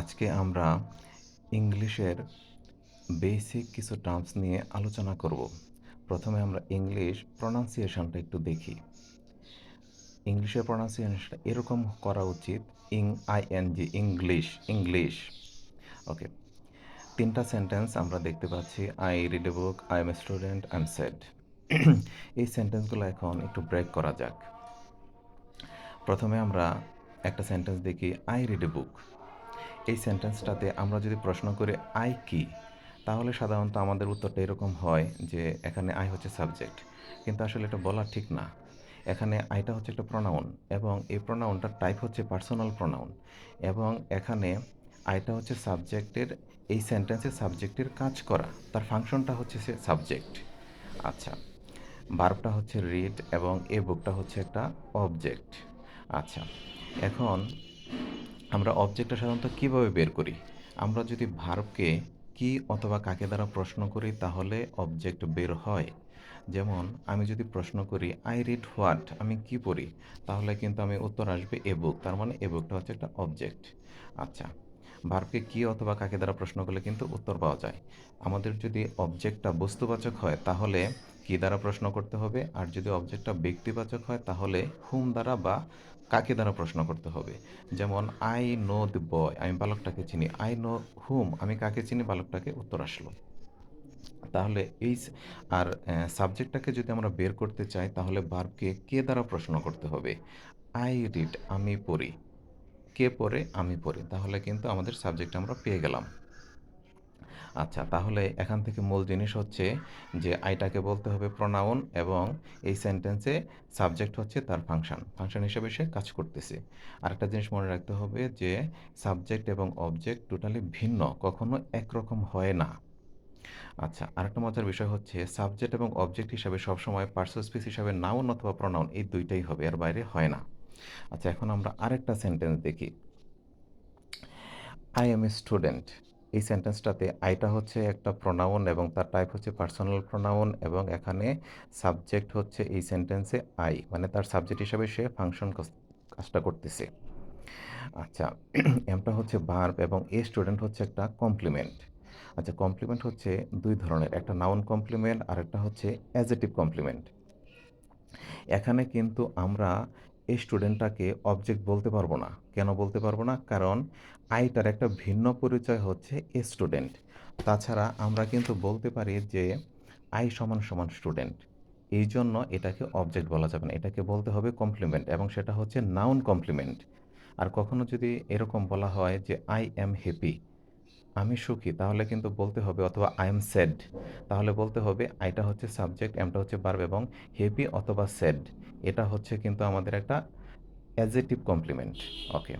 আজকে আমরা ইংলিশের বেসিক কিছু টার্মস নিয়ে আলোচনা করব। প্রথমে আমরা ইংলিশ প্রনাউন্সিয়েশনটা একটু দেখি। ইংলিশের প্রনাউন্সিয়েশনটা এরকম করা উচিত, ING, ইংলিশ, ইংলিশ। ওকে, তিনটা সেন্টেন্স আমরা দেখতে পাচ্ছি। I read a book, I am a student, I am sad. এই সেন্টেন্সগুলো এখন একটু ব্রেক করা যাক। প্রথমে আমরা একটা সেন্টেন্স দেখি, আই রিড এ বুক। এই সেন্টেন্সটাতে আমরা যদি প্রশ্ন করি আই কি, তাহলে সাধারণত আমাদের উত্তরটা এরকম হয় যে এখানে আই হচ্ছে সাবজেক্ট, কিন্তু আসলে এটা বলা ঠিক না। এখানে আইটা হচ্ছে একটা প্রোনাউন এবং এই প্রোনাউনটার টাইপ হচ্ছে পার্সোনাল প্রোনাউন, এবং এখানে আইটা হচ্ছে সাবজেক্টের, এই সেন্টেন্সে সাবজেক্টের কাজ করা, তার ফাংশনটা হচ্ছে সে সাবজেক্ট। আচ্ছা, ভার্বটা হচ্ছে রিড এবং এ বুকটা হচ্ছে একটা অবজেক্ট। আচ্ছা, এখন আমরা অবজেক্টটা সাধারণত কীভাবে বের করি? আমরা যদি ভার্বকে কি অথবা কাকে দ্বারা প্রশ্ন করি তাহলে অবজেক্ট বের হয়। যেমন আমি যদি প্রশ্ন করি আই রিড হোয়াট, আমি কি পড়ি, তাহলে কিন্তু আমি উত্তর আসবে এ বুক, তার মানে এ বুকটা হচ্ছে একটা অবজেক্ট। আচ্ছা, ভার্বকে কি অথবা কাকে দ্বারা প্রশ্ন করলে কিন্তু উত্তর পাওয়া যায়। আমাদের যদি অবজেক্টটা বস্তুবাচক হয় তাহলে কি দ্বারা প্রশ্ন করতে হবে, আর যদি অবজেক্টটা ব্যক্তিবাচক হয় তাহলে হুম দ্বারা বা কাকে দ্বারা প্রশ্ন করতে হবে। যেমন আই নো দ্য বয়, আমি বালকটাকে চিনি। আই নো হুম, আমি কাকে চিনি, বালকটাকে, উত্তর আসলো। তাহলে আর সাবজেক্টটাকে যদি আমরা বের করতে চাই তাহলে ভার্বকে কে দ্বারা প্রশ্ন করতে হবে। আই রিড, আমি পড়ি। কে পড়ে, আমি পড়ি, তাহলে কিন্তু আমাদের সাবজেক্ট আমরা পেয়ে গেলাম। আচ্ছা, তাহলে এখান থেকে মূল জিনিস হচ্ছে যে আইটাকে বলতে হবে প্রোনাউন, এবং এই সেন্টেন্সে সাবজেক্ট হচ্ছে তার ফাংশন, ফাংশন হিসেবে সে কাজ করতেছে। আরেকটা জিনিস মনে রাখতে হবে যে সাবজেক্ট এবং অবজেক্ট টোটালি ভিন্ন, কখনো একরকম হয় না। আচ্ছা, আরেকটা মজার বিষয় হচ্ছে সাবজেক্ট এবং অবজেক্ট হিসাবে সবসময় পার্সন স্পিস হিসাবে নাউন অথবা প্রোনাউন, এই দুইটাই হবে, এর বাইরে হয় না। আচ্ছা, এখন আমরা আরেকটা সেন্টেন্স দেখি, আই এম এ স্টুডেন্ট। এই সেন্টেন্সটাতে আইটা হচ্ছে একটা প্রোনাউন এবং তার টাইপ হচ্ছে পার্সোনাল প্রোনাউন, এবং এখানে সাবজেক্ট হচ্ছে এই সেন্টেন্সে আই, মানে তার সাবজেক্ট হিসাবে সে ফাংশন কাজটা করতেছে। আচ্ছা, এমটা হচ্ছে ভার্ব এবং এ স্টুডেন্ট হচ্ছে একটা কমপ্লিমেন্ট। আচ্ছা, কমপ্লিমেন্ট হচ্ছে দুই ধরনের, একটা নাউন কমপ্লিমেন্ট আর একটা হচ্ছে অ্যাজেটিভ কমপ্লিমেন্ট। এখানে কিন্তু আমরা এই স্টুডেন্টটাকে অবজেক্ট বলতে পারবো না। কেন বলতে পারবো না? কারণ আইটার একটা ভিন্ন পরিচয় হচ্ছে এ স্টুডেন্ট। তাছাড়া আমরা কিন্তু বলতে পারি যে আই সমান সমান স্টুডেন্ট, এই জন্য এটাকে অবজেক্ট বলা যাবে না, এটাকে বলতে হবে কমপ্লিমেন্ট, এবং সেটা হচ্ছে নাউন কমপ্লিমেন্ট। আর কখনো যদি এরকম বলা হয় যে আই অ্যাম হ্যাপি, আমি সুখী, তাহলে কিন্তু বলতে হবে, অথবা আই এম স্যাড, তাহলে বলতে হবে আইটা হচ্ছে সাবজেক্ট, এমটা হচ্ছে ভার্ব, এবং হ্যাপি অথবা স্যাড এটা হচ্ছে কিন্তু আমাদের একটা অ্যাডজেক্টিভ কমপ্লিমেন্ট। ওকে,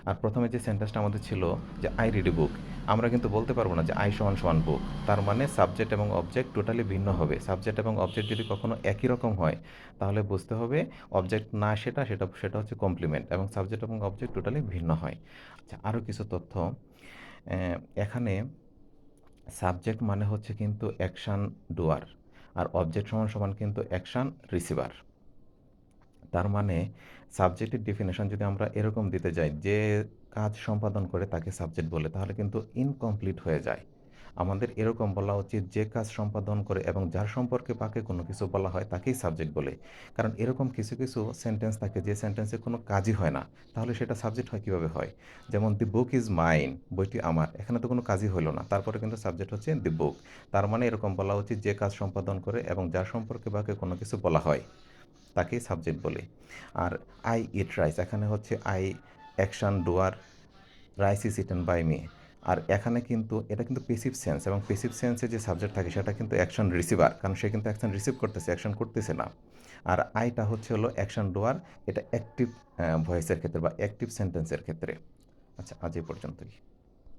আর প্রথমে যে সেন্টেন্সটা আমাদের ছিল যে আই রিড এ বুক, আমরা কিন্তু বলতে পারবো না যে আই সমান সমান বুক, তার মানে সাবজেক্ট এবং অবজেক্ট টোটালি ভিন্ন হবে। সাবজেক্ট এবং অবজেক্ট যদি কখনো একই রকম হয় তাহলে বুঝতে হবে অবজেক্ট না, সেটা সেটা সেটা হচ্ছে কমপ্লিমেন্ট, এবং সাবজেক্ট এবং অবজেক্ট টোটালি ভিন্ন হয়। আচ্ছা, আরও কিছু তথ্য এখানে, সাবজেক্ট মানে হচ্ছে কিন্তু অ্যাকশান ডুয়ার, আর অবজেক্ট সমান সমান কিন্তু অ্যাকশান রিসিভার। তার মানে সাবজেক্টের ডেফিনেশন যদি আমরা এরকম দিতে যাই, যে কাজ সম্পাদন করে তাকে সাবজেক্ট বলে, তাহলে কিন্তু ইনকমপ্লিট হয়ে যায়। আমাদের এরকম বলা উচিত, যে কাজ সম্পাদন করে এবং যার সম্পর্কে বাকি কোনো কিছু বলা হয় তাকেই সাবজেক্ট বলে। কারণ এরকম কিছু কিছু সেন্টেন্স থাকে যে সেন্টেন্সে কোনো কাজই হয় না, তাহলে সেটা সাবজেক্ট হয় কীভাবে হয়? যেমন দি বুক ইজ মাইন, বইটি আমার, এখানে তো কোনো কাজই হলো না, তারপরে কিন্তু সাবজেক্ট হচ্ছে দি বুক। তার মানে এরকম বলা উচিত, যে কাজ সম্পাদন করে এবং যার সম্পর্কে বাকি কোনো কিছু বলা হয় তাকেই সাবজেক্ট বলে। আর আই ইট রাইস, এখানে হচ্ছে I action doer, rice is eaten by me. আর এখানে কিন্তু এটা কিন্তু পেসিভ সেন্স, এবং পেসিভ সেন্সে যে সাবজেক্ট থাকে সেটা কিন্তু অ্যাকশন রিসিভার, কারণ সে কিন্তু অ্যাকশন রিসিভ করতেছে, অ্যাকশন করতেছে না। আর আইটা হচ্ছে হলো অ্যাকশন ডুয়ার, এটা অ্যাক্টিভ ভয়েসের ক্ষেত্রে বা অ্যাক্টিভ সেন্টেন্সের ক্ষেত্রে। আচ্ছা, আজ এই পর্যন্তই।